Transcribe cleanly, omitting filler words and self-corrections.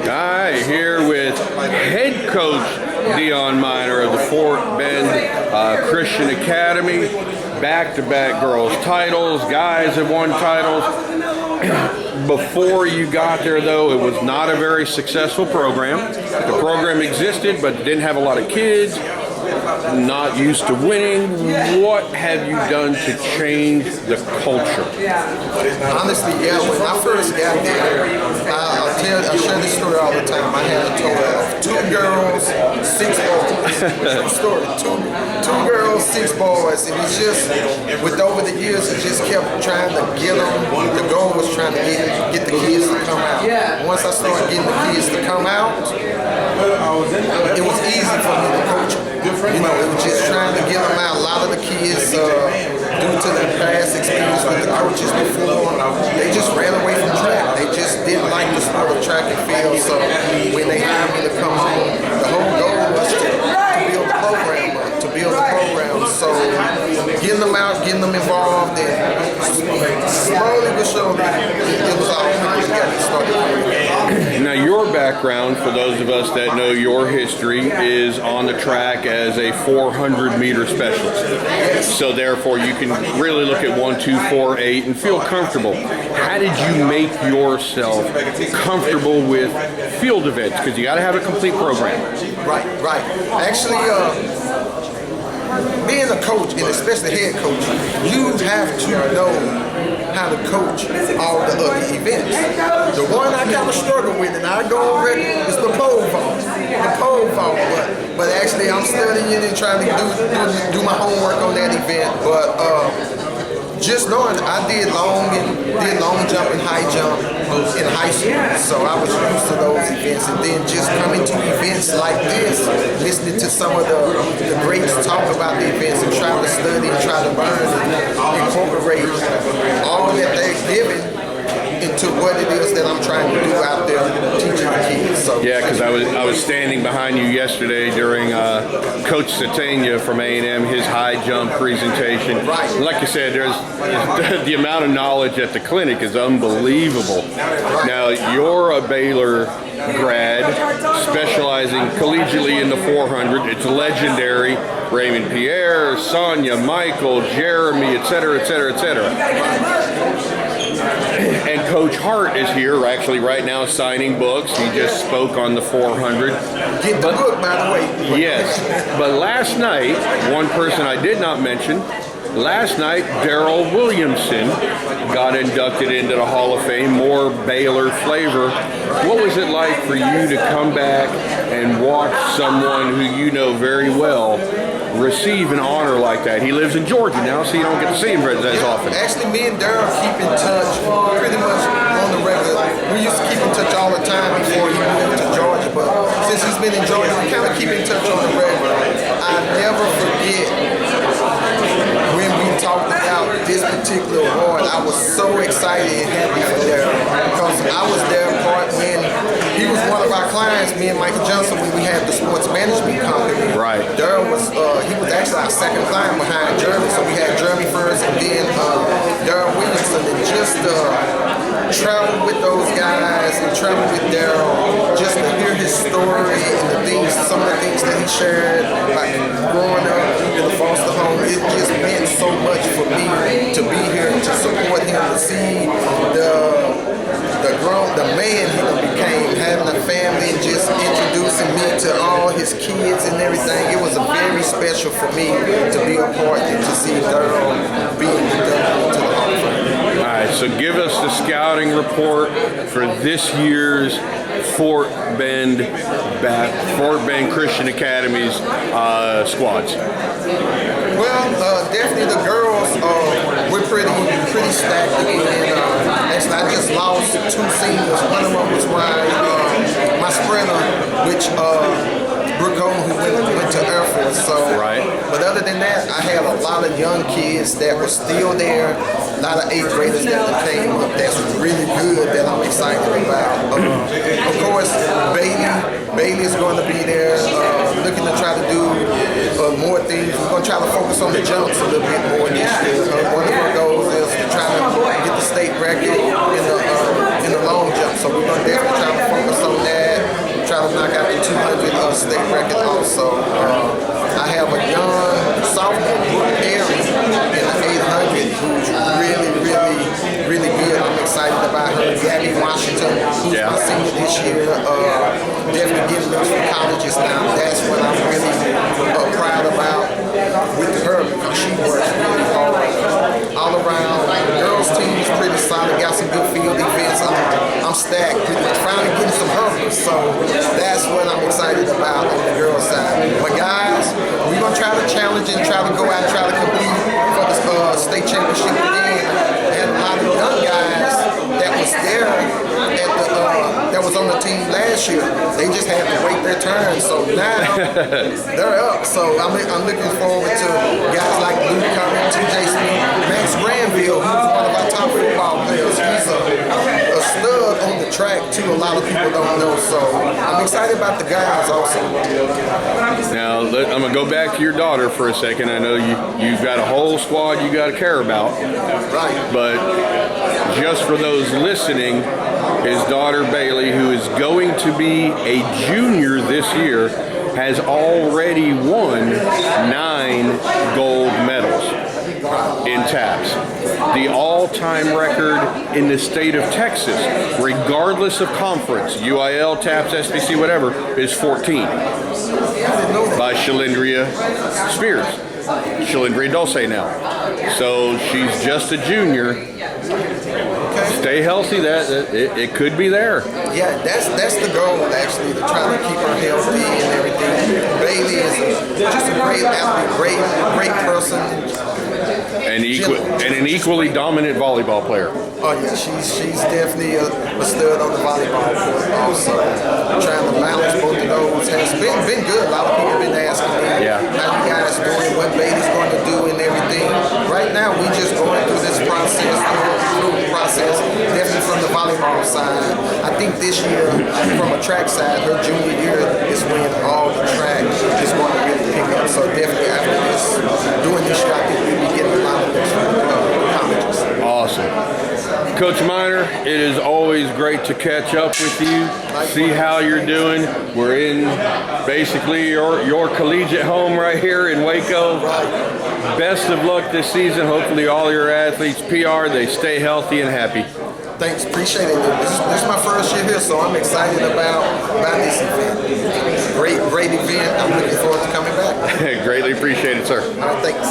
All right, here with head coach Deon Miner of the Fort Bend Christian Academy. Back-to-back girls titles. Guys have won titles. Before you got there, though, it was not a very successful program. The program existed, but didn't have a lot of kids. Not used to winning. What have you done to change the culture? Honestly, yeah, when I first got there, I share this story all the time. I had a total of 2 girls, 6 boys. True story. Two girls, 6 boys, and it's just, with over the years, it just kept trying to get them. The goal was trying to get the kids to come out. Once I started getting the kids to come out, it was easy for me to coach them. You know, it was just trying to get them out. A lot of the kids, due to their past experience with the coaches before, they just ran away from track. They just didn't like the sport of track and field. So when they hired me to come home, the whole goal was to build a program up, to build a program. So getting them out, getting them involved, and slowly but surely, it was all coming together. It started coming together. Now, your background, for those of us that know your history, is on the track as a 400-meter specialist. So therefore, you can really look at 1, 2, 4, 8 and feel comfortable. How did you make yourself comfortable with field events? Because you got to have a complete program. Right. Actually, being a coach, and especially head coach, you have to know how to coach all the other events. The one I kind of struggle with, and I go already, is the pole vault. But actually, I'm studying and trying to do my homework on that event. But just knowing, I did long jump and high jump in high school, so I was used to those events. And then just coming to events like this, listening to some of the greats talk about the events and trying to study and try to learn and incorporate all that they're giving into what it is that I'm trying to do out there teaching the kids. So, yeah, because I was standing behind you yesterday during Coach Satania from A&M, his high jump presentation. Right. Like you said, there's the amount of knowledge at the clinic is unbelievable. Right. Now, you're a Baylor grad specializing collegiately in the 400. It's legendary. Raymond Pierre, Sonia, Michael, Jeremy, etc., etc., etc. And Coach Hart is here actually right now signing books. He just spoke on the 400. Get the book, by the way. Yes. But last night, one person I did not mention, last night, Darrell Williamson got inducted into the Hall of Fame, more Baylor flavor. What was it like for you to come back and watch someone who you know very well receive an honor like that? He lives in Georgia now, so you don't get to see him as often. Actually, me and Darrell keep in touch pretty much on the regular. We used to keep in touch all the time before he moved to Georgia, but since he's been in Georgia, we kind of keep in touch on the regular. I never forget when we talked about this particular award. I was so excited and happy for Darrell because I was there part when he was one of our clients, me and Michael Johnson, when we had the sports management company. Right. Darrell was, he was actually our second client behind Jeremy, so we had Jeremy first and then Darrell Williamson. And just travel with those guys and travel with Darrell, just to hear his story and the things, some of the things that he shared, like growing up in the foster home, it just meant so much for me to be here and to support him, to see the man he became, having a family and just introducing me to all his kids and everything. It was very special for me to be a part and to see Darrell being inducted into the Hall of Fame. All right, so give us the scouting report for this year's Fort Bend Christian Academy's squads. Well, definitely the girls, we're pretty stacked again. Actually, I just lost 2 seniors. One of them was my sprinter, which Brooke Holmes, who went to Air Force. So, right. But other than that, I had a lot of young kids that were still there. A lot of 8th graders that came up that's really good that I'm excited about. Of course, Bailey is going to be there, looking to try to do more things. We're going to try to focus on the jumps a little bit more this year. One of our goals is to try to get the state record in the long jump. So we're going to definitely try to focus on that. state record also. I have a young sophomore, Brooke Perry, in the 800 who's really good. I'm excited about her. Gabby Washington, who's my senior this year, definitely getting those from colleges now. That's what I'm really proud about with her because she works really hard. All around, the girls' team is pretty solid. Got some good field defense. I'm stacked. Finally getting some hurdles. So that's what I'm excited about on the girls' side. But guys, we're gonna try to challenge and try to go out and try to compete for the state championship again. And a lot of young guys that was there at that was on the team last year, they just had to wait their turn. So now they're up. So I'm looking forward to guys like Luke Curry, TJ Smith, Max Granville, who's one of our top football players. He's a stud on the track too. A lot of people don't know. So I'm excited about the guys also. Now I'm gonna go back to your daughter for a second. I know you've got a whole squad you got to care about, Right. but just for those listening, his daughter Bailey, who is going to be a junior this year, has already won 9 gold medals in TAPS. The all-time record in the state of Texas, regardless of conference, UIL, TAPS, SBC, whatever, is 14 by Shalindria Spears. Shalindria Dulce now. So she's just a junior. Stay healthy. It could be there. Yeah, that's the goal actually, to try to keep her healthy and everything. Bailey is just a great athlete, great person. And an equally dominant volleyball player. Oh yeah, she's definitely a stud on the volleyball court also. Trying to balance both of those has been good. A lot of people have been asking me how you guys doing, what Bailey's going to do and everything. Right now we just going through this process, definitely from the volleyball side. I think this year, from a track side, her junior year is when all the track is going to really pick up. So definitely after this, doing this year, I think we'll be getting a lot of things from colleges. Awesome. Coach Miner, it is always great to catch up with you, see how you're doing. We're in basically your collegiate home right here in Waco. Best of luck this season. Hopefully all your athletes PR, they stay healthy and happy. Thanks, appreciate it. This is my first year here, so I'm excited about this event. Great event. I'm looking forward to coming back. Greatly appreciate it, sir. All right, thanks.